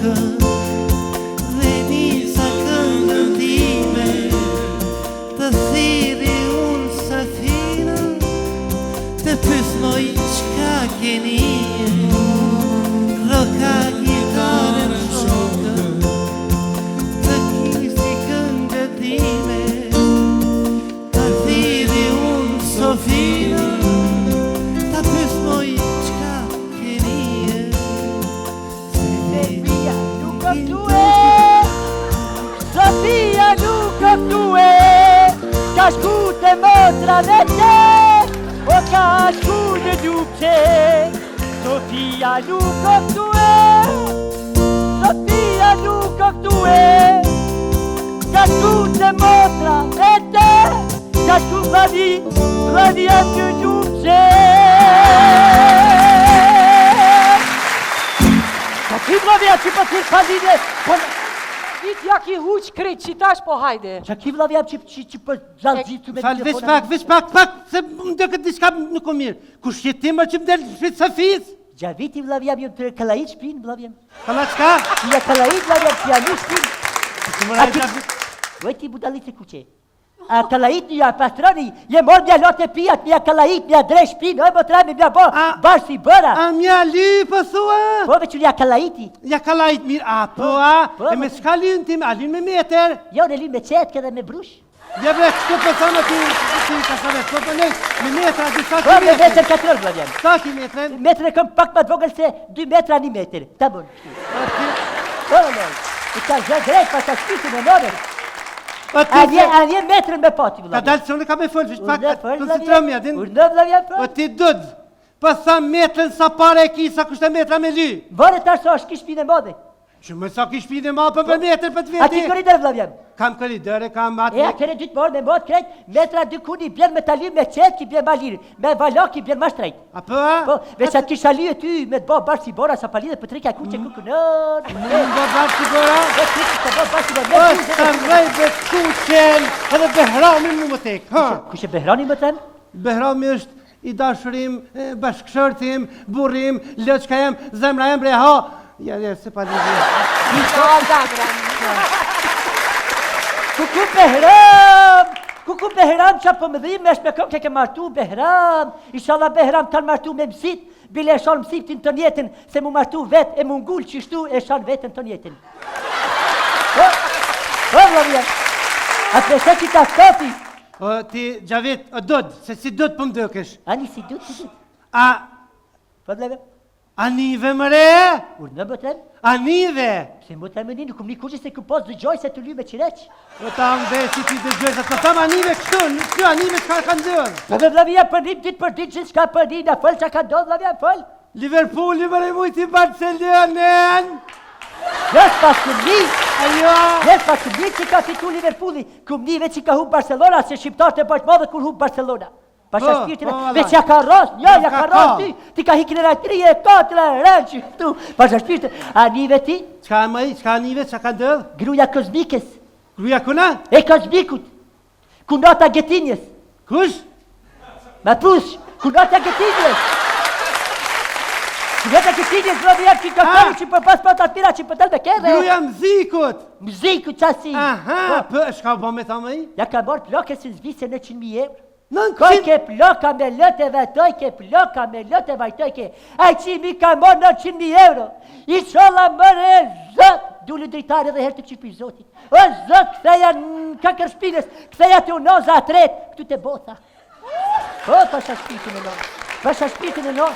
tokën dhe nisa këngën time, të thiri unë safinën, të pyes moj çka keni, roka gitarën shokën, të kisi këngën time, të thiri unë Sofinën, të pyes moj çka keni. Sofia nuk o këtue, Sofia nuk o këtue, ka shku të motra dhe te, o ka shku në dupqe. Sofia nuk o këtue, Sofia nuk o këtue, ka shku të motra dhe te, ka shku vadi jam në dupqe. Ti vlavja që po thirë paline, Vit ja ki huq krejt, që tash po hajde. që ki vlavja që po zalëgjitu me Fal, veç pak, se më do këtë diçka nuk o mirë. Kush jetim që më delë shpit Safis? Gjaviti vlavja më të kalajit shpinë vlavja. Kalla qka? Ja kalajit vlavja që janë në shpinë. Që më rajta... Oj ti budalit e kuqe. A kalajit një pastroni, je mor një lote pijat, një kalajit, një dre shpinë, oj më trajme një bo, bashkë si bëra. A mja ly, po thua? Po veç një kalajiti. Ja kalajt mirë, e me shka lynë tim, a lynë me meter? Jo në lynë me qetke dhe me brush. Ja bre, kështu për thonë ti ka savet, po për nej, me metra, di sa Po ki me metrin? meter katërën vlavja. Sa ki metrin? Metrën e këm pak ma të vogël se 2 metra 1 meter. Ta bon. Po nej, i ka zhe drejt pa sa shpitin e nore. A një metrën me pati Ka vlavja. dalë që unë ka me fëllë, vish pak, Urnë fëll të vlavja. citromja, din? Urnë vlavja Po po. ti dudë, po sa metrën sa pare e ki, sa kushte metra me ly. Vore tash sa është ki shpinë e modhe. Që më sa ki shpide ma për metër për të A ti veti? koridor vlavja. Kam koridore, kam E a atë... kene dytë morë me mod krejt, metra 2 kuni bjen me talir me qetë ki bjen ma lirë, me valaki bjen ma shtrejt. A po, a? Po, veç atë kisha lije ty me të bo bashkë si bora sa palide për trika kuqe kukënër. Më do bërë si gora? Dhe ty që të bo bashkë me O, sa mrej be kuqen, edhe Behrami mu më tek, ha? Kushe Behrani më them? Behrami është i dashurim, bashkëshërtim, burrim, lëçka jem, zemra jem bre, ha? Ja, se pa lidhje. Kuku Behram! Kuku Behram që për më dhimë është me kom ke martu Behram. Inshallah Behram kanë martu me mësit, bile e shanë mësitin të njetin, se mu martu vet e mu ngull qështu e shanë vetën të njetin. Po, vlavja, a të se që ta skopi, O, ti, Gjavit, o dud, se si dud për më dëkesh. ani si du të du. A, Po vlavja, anive më re? urë në bëtem, Anive? se më të mëni nuk më një kuqë se ku posë dëgjoj se të ly me qireq. O ta më dhe si ti dëgjoj, sa të thamë anive kështu, nuk kjo anive çka kanë dërë. Po vlavja për një ditë për ditë gjithë shka për një në fëll që ka ndodhë vlavja fëll. Liverpooli më remujti Barcelonën. Jes pas këmni, Ajo. jes pas këmni që ka fitu Liverpooli, këmnive që ka hu Barcelona, se shqiptarët e bashkë madhe kur hu Barcelona. Pasha Po, shpirtin po, e, valla. veç ja ka ros, jo, ja ka ros ka. ti ka hikin e na 3 e 4 rënë që këtu, pasha shpirtin, anive ti, Çka më i, çka anive, çka kanë dërë? gruja Kozmikës, Gruja kuna? e Kozmikut, kunata Getinjes, Kush? ma push, kunata Getinjes. Kunata Getinjes, vëllë jam që ka kërë që për pas për të atira që për tëllë me kere. Gruja Mzikut. Mziku qasi. Aha, për, shka bo me thamë i? Ja ka marrë ploke se zbise 900.000 euro. Nën Koj kësit, ke ploka me lëte vajtojke, ploka me lëte vajtojke. Aj që mi ka morë 900.000 euro. I sholla mërë e zët, dullu drejtari dhe herë të qipë i zotit. O zët, këtheja në kakër shpines, këtheja të unoza atret, këtu të bota. O, pasha shpitin e no, pasha shpitin e no.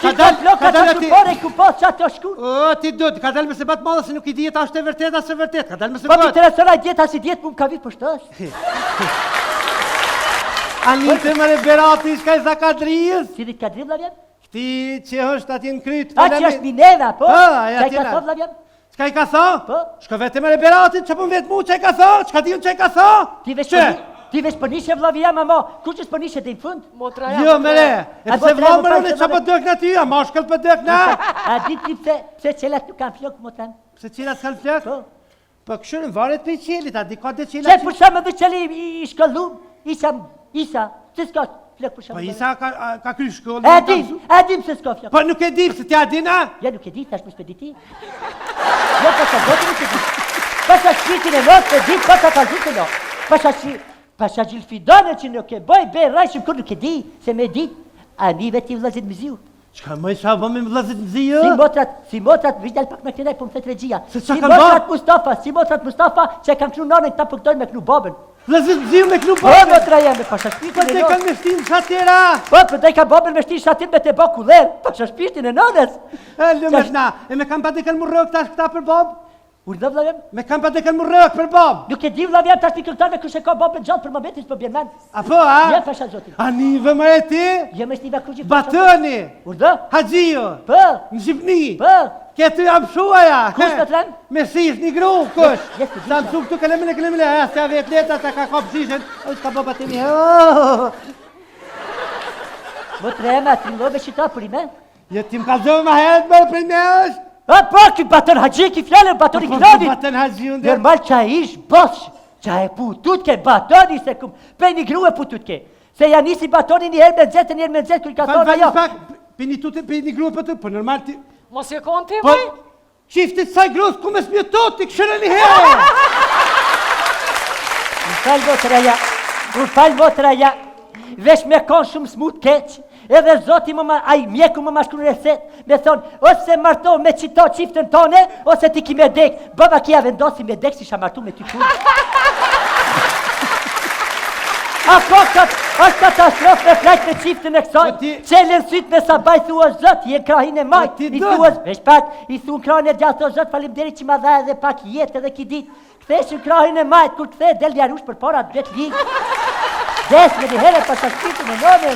Që ka ploka që të pore ku posë që ato shku. o, ti dud, ka dalë me se batë madhe se nuk i dijet ashtë e vërtet, ashtë e vërtet, ka dalë me se Po më batë. interesona djeta si djetë mu më ka vitë për shtës. Anin të mëre Berati, shka i Zakadrijës. Si ditë ka drimë la vjen? Këti që është atje në krytë. A që është Mineva, po? Po, aja Qa i ka tjena. thot la vjen? Shka i ka tha? Po. Shko vete mëre Berati, që pun vetë mu që i ka tha? Shka ti unë që i ka tha? Ti vesh për nishe vlavija, mamo, ku që s'për nishe dhe në fund? Motra Jo, mere, e A pse po vla tregu mërën e pa që po dëk në ty, a mashkëll për dëk në? A di ti pse qelat nuk kanë flok, motan? Pse qelat s'kanë flëk? Po. Po këshurën varet për i qelit, a di ka dhe Qe qelat për shumë dhe qeli i shkollum, Isa, që s'ka flok për shumë? Po Isa ka kry shkollë. E dim se s'ka flok. Po nuk e dim se ti a dina? Ja nuk e di, tash më s'pe di ti. Jo, pasha zotin nuk e di. Pasha shqitin e not të di, pasha ka zhute no. Pasha gjilfidane që nuk e bëj, bej rajshim kur nuk e di, se me di, anive ti vllazit mziu. Çka më isha vë me vllazit në zi, Si motrat, vish dal pak me këtërej, po më thët regjia. Se Si qa kanë motrat Mustafa, që kanë knu nanën ta pëgdojnë me knu babën. Vllazit në zi me knu Po, babën. motra jeme, pasha Po shpirtin e te nonës. kanë me shtin shatera. Po, për te ka babën me shtin shatin me te bo kuller, pasha shpirtin e nonës. E lëmet na, e me kam pa te kanë mu rëk tash këta për bab? Urdhë vllajem? Me kam pa te kanë mu rëk për bab? Nuk e di vllajem tash një këngëtar me kush e ka babën gjallë për momentin s'po bjen mend. Apo, a? Ja, pasha zotin. Anive më e ti? Jo me shtiva kruqi. Batëni, Urdhë? Hajio, Po, në Shqipni. po. Këtu jam shuaja. Kush të tren? Me shish një gru, kush? Jes, të Sa më thuk të kelemile, asja vet leta, ta ka kop shishen, o s'ka baba të mi, oh. Motra jeme, atë ringove qita për i me. Je ti më kalzove ma herët bërë për me është? A po, ki baton haxhi, ki fjallën baton i knodit. Batën Hajiun dhe. Normal qa ish bosh, qa e pututke batoni se kum, pe një gru e pututke. Se ja nisi batoni një herë me nxetë, një herë me nxetë, kër ka thonë Falë ajo. pak, për një gru për të, për normal ti... Mos e kon ti, Po, moj? qiftit saj grus, ku me smjetot, ti këshëre një herë! Më falë motraja, vesh me konë shumë smut keq, edhe zoti mjeku më ma shkru reset, me thonë, ose marto me qito qiftën tone, ose ti ki me dek, baba kia vendosi me dek si sha martu me ty kur. Ako është katastrof me flajt me qiftën e kësoj, Po ti- qelen syt me sabaj thua zot, je krahin e majt, Po ti i do- thua, vesh pak, i thu në krahin e gjatë, o zot, falimderit që ma dha edhe pak jetë edhe ki dit, kthesh në krahin e majt, kur kthe del jarush për para, vet ligë. Des me një herë pa të shpirtin e nome.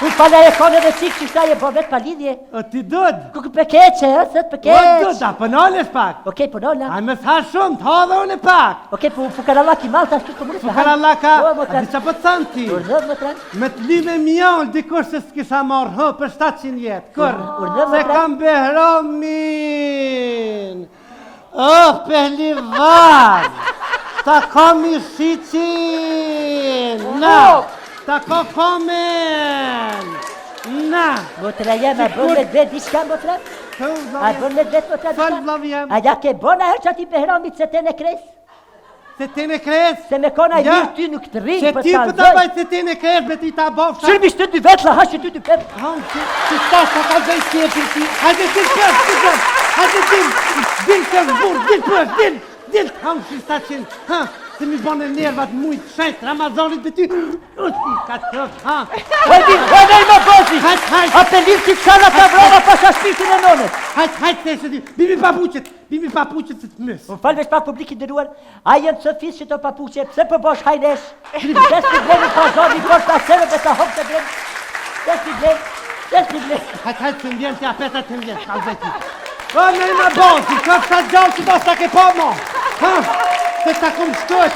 Unë pala e kone dhe qikë që shtaj e bo vetë pa lidhje. O ti dod, Ku pëkeqe, sët o pëkeq. dod, a pënales pak. Okej, po nolla. A me tha shumë, të hadhe unë e pak. Okej, po fukaralla ki malta, shtu të mërit me Fukar Allah ka, Po, a motran. di qa po të thanë ti? Urdhëv, motran. Me të li me mjallë, dikush se s'kisha marrë hë për 700 jetë, kur? Urdhëv, Se motran. kam behramin. Oh, pehlivan. Ta kam i shiqin. Na, ta ka komen. Na. Motra jem, a bën me dhe diçka, motra? A bën me dhe, motra, Falë diçka? vllavi jem. A ja ke bona herë që ati behramit se te në kres? Se ti në kres. Se me kona Ja. mirë ty nuk të Se rrinë për ti të për ta alzoj. bajt se ti në kres, me ti ta bofsha. Shërbish të dy vetë, la hashë ty dy petë. Hanë që stash ta ka zëjt ti e për ti. Hajde ti kërë, ti kërë. Hajde din. Din të zbur, din për, din. Din. Hanë që stachin. Ha, se mi bane nervat mujtë shenjtë Ramazanit për ty. Usti, ka të tërë, ha. Hajdi, hajdi ma bozi. Hajt, hajt. Apelir ti qara ta vrova pasha shpirtin e nonës. Hajt, hajt, se ti. Bimi papuqet se të mësë. Unë falë veç pak publikin dëruar, a jenë të fisë që të papuqe, pse për bosh hajnesh, des problemi pazoni, bosh ta seve për ta hopë të blem, des problem. Hajt, hajt, të ndjen, të apetat të ndjen, ka zëti. O, në i ma bozi, ka të gjallë që do s'ta ke po mo. Ha, se ta kum shkët.